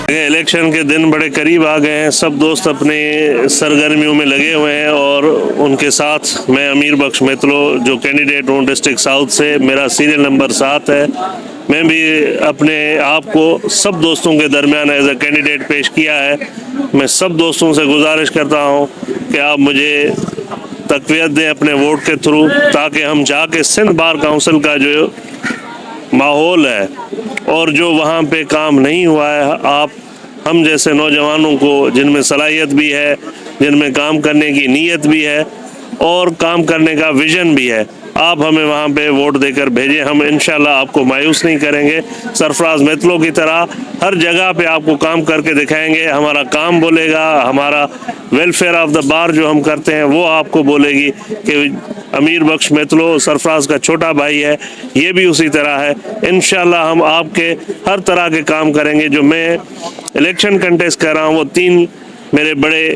Election کے دن بڑے قریب آ گئے ہیں، سب دوست اپنے سرگرمیوں میں لگے ہوئے ہیں، اور ان کے ساتھ میں امیر بخش میتلو جو کینڈیڈیٹ ہوں ڈسٹرکٹ ساؤتھ سے، میرا سیریل نمبر 7 ہے۔ میں بھی اپنے آپ کو سب دوستوں کے درمیان ایز اے کینڈیڈیٹ پیش کیا ہے۔ میں سب دوستوں سے گزارش کرتا ہوں کہ آپ مجھے تقویت دیں اپنے ووٹ کے تھرو، تاکہ ہم جا کے سندھ بار کونسل کا جو ماحول ہے اور جو وہاں پہ کام نہیں ہوا ہے، آپ ہم جیسے نوجوانوں کو جن میں صلاحیت بھی ہے، جن میں کام کرنے کی نیت بھی ہے اور کام کرنے کا ویژن بھی ہے، آپ ہمیں وہاں پہ ووٹ دے کر بھیجیں۔ ہم انشاءاللہ آپ کو مایوس نہیں کریں گے، سرفراز میتلو کی طرح ہر جگہ پہ آپ کو کام کر کے دکھائیں گے۔ ہمارا کام بولے گا، ہمارا ویلفیئر آف دا بار جو ہم کرتے ہیں وہ آپ کو بولے گی کہ امیر بخش میتلو سرفراز کا چھوٹا بھائی ہے، یہ بھی اسی طرح ہے۔ انشاءاللہ ہم آپ کے ہر طرح کے کام کریں گے۔ جو میں الیکشن کنٹیسٹ کر رہا ہوں، وہ 3 میرے بڑے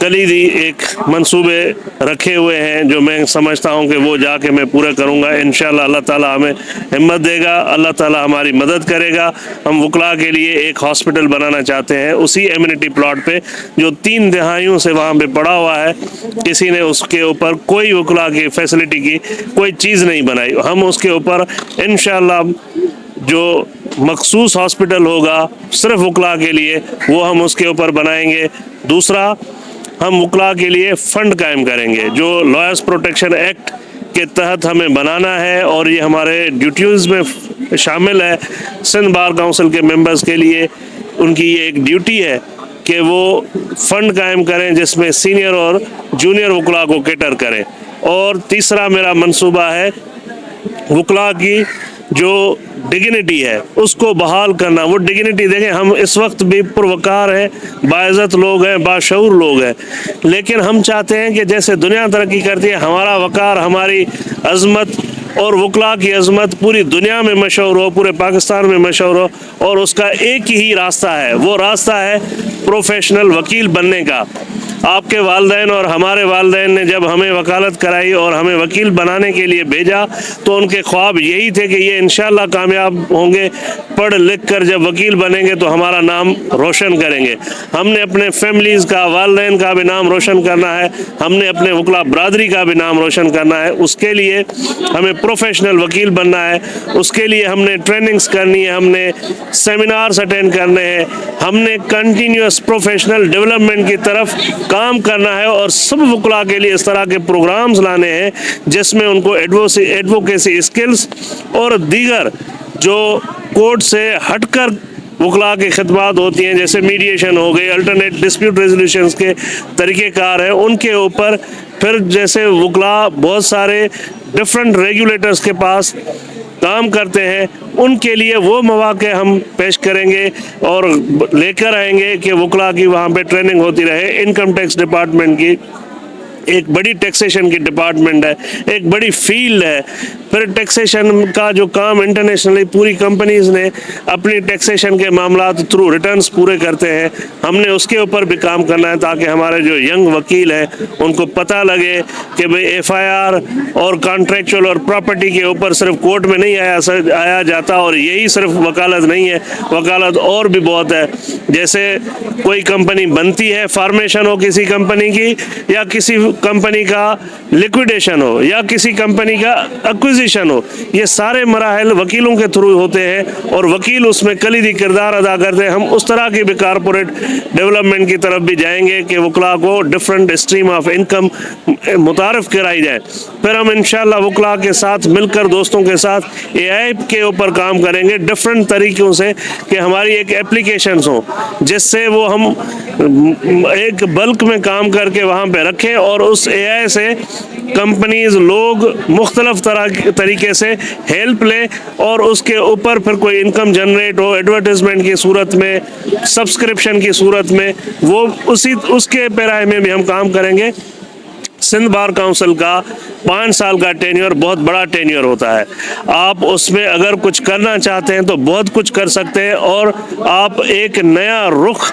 کلیدی ایک منصوبے رکھے ہوئے ہیں، جو میں سمجھتا ہوں کہ وہ جا کے میں پورا کروں گا انشاءاللہ۔ اللہ تعالیٰ ہمیں ہمت دے گا، اللہ تعالیٰ ہماری مدد کرے گا۔ ہم وکلاء کے لیے ایک ہاسپٹل بنانا چاہتے ہیں اسی ایمنٹی پلاٹ پہ جو 3 دہائیوں سے وہاں پہ پڑا ہوا ہے، کسی نے اس کے اوپر کوئی وکلاء کی فیسلٹی کی کوئی چیز نہیں بنائی۔ ہم اس کے اوپر انشاءاللہ جو مخصوص ہاسپٹل ہوگا صرف وکلاء کے لیے، وہ ہم اس کے اوپر بنائیں گے۔ دوسرا، ہم وکلاء کے لیے فنڈ قائم کریں گے جو لائرز پروٹیکشن ایکٹ کے تحت ہمیں بنانا ہے، اور یہ ہمارے ڈیوٹیز میں شامل ہے۔ سندھ بار کونسل کے ممبرز کے لیے ان کی یہ ایک ڈیوٹی ہے کہ وہ فنڈ قائم کریں جس میں سینئر اور جونیئر وکلاء کو کیٹر کریں۔ اور تیسرا میرا منصوبہ ہے وکلاء کی جو ڈگنیٹی ہے اس کو بحال کرنا۔ وہ ڈگنیٹی دیکھیں، ہم اس وقت بھی پروقار ہیں، باعزت لوگ ہیں، باشعور لوگ ہیں، لیکن ہم چاہتے ہیں کہ جیسے دنیا ترقی کرتی ہے، ہمارا وقار، ہماری عظمت اور وکلاء کی عظمت پوری دنیا میں مشہور ہو، پورے پاکستان میں مشہور ہو، اور اس کا ایک ہی راستہ ہے، وہ راستہ ہے پروفیشنل وکیل بننے کا۔ آپ کے والدین اور ہمارے والدین نے جب ہمیں وکالت کرائی اور ہمیں وکیل بنانے کے لیے بھیجا تو ان کے خواب یہی تھے کہ یہ انشاءاللہ کامیاب ہوں گے، پڑھ لکھ کر جب وکیل بنیں گے تو ہمارا نام روشن کریں گے۔ ہم نے اپنے فیملیز کا، والدین کا بھی نام روشن کرنا ہے، ہم نے اپنے وکلاء برادری کا بھی نام روشن کرنا ہے۔ اس کے لیے ہمیں پروفیشنل وکیل بننا ہے، اس کے لیے ہم نے ٹریننگز کرنی ہے، ہم نے سیمینارز اٹینڈ کرنے ہیں، ہم نے کنٹینیوس پروفیشنل ڈیولپمنٹ کی طرف کام کرنا ہے، اور سب وکلاء کے لیے اس طرح کے پروگرامز لانے ہیں جس میں ان کو ایڈوکیسی اسکلز اور دیگر جو کورٹ سے ہٹ کر وکلاء کی خدمات ہوتی ہیں، جیسے میڈیشن ہو گئی، الٹرنیٹ ڈسپیوٹ ریزولوشنز کے طریقہ کار ہیں، ان کے اوپر پھر جیسے وکلاء بہت سارے ڈفرینٹ ریگولیٹرز کے پاس کام کرتے ہیں، ان کے لیے وہ مواقع ہم پیش کریں گے اور لے کر آئیں گے کہ وکلاء کی وہاں پہ ٹریننگ ہوتی رہے۔ انکم ٹیکس ڈپارٹمنٹ کی ایک بڑی ٹیکسیشن کی ڈپارٹمنٹ ہے، ایک بڑی فیلڈ ہے۔ پھر ٹیکسیشن کا جو کام انٹرنیشنلی پوری کمپنیز نے اپنی ٹیکسیشن کے معاملات تھرو ریٹرنز پورے کرتے ہیں، ہم نے اس کے اوپر بھی کام کرنا ہے تاکہ ہمارے جو ینگ وکیل ہیں ان کو پتہ لگے کہ بھئی ایف آئی آر اور کانٹریکچول اور پراپرٹی کے اوپر صرف کورٹ میں نہیں آیا جاتا، اور یہی صرف وکالت نہیں ہے، وکالت اور بھی بہت ہے۔ جیسے کوئی کمپنی بنتی ہے، فارمیشن ہو کسی کمپنی کی، یا کسی کمپنی کا لیکویڈیشن ہو، یا کسی کمپنی کا ایکوزیشن ہو، یہ سارے مراحل وکیلوں کے تھرو ہوتے ہیں، اور وکیل اس میں کلیدی کردار ادا کرتے ہیں۔ ہم اس طرح کی بھی کارپوریٹ ڈیولپمنٹ کی طرف بھی جائیں گے کہ وکلاء کو ڈفرینٹ اسٹریم آف انکم متعارف کرائی جائے۔ پھر ہم انشاءاللہ وکلاء کے ساتھ مل کر، دوستوں کے ساتھ اے آئی کے اوپر کام کریں گے ڈفرینٹ طریقوں سے، کہ ہماری ایک ایپلیکیشنز ہوں جس سے وہ ہم ایک بلک میں کام کر کے وہاں پہ رکھیں، اور اس اے آئی سے کمپنیز، لوگ مختلف طریقے سے ہیلپ لیں، اور اس کے اوپر پھر کوئی انکم جنریٹ ہو ایڈورٹیزمنٹ کی صورت میں، سبسکرپشن کی صورت میں، وہ اس کے پیرائے میں بھی ہم کام کریں گے۔ سندھ بار کونسل کا 5 سال کا ٹینیور بہت بڑا ٹینیور ہوتا ہے، آپ اس میں اگر کچھ کرنا چاہتے ہیں تو بہت کچھ کر سکتے ہیں، اور آپ ایک نیا رخ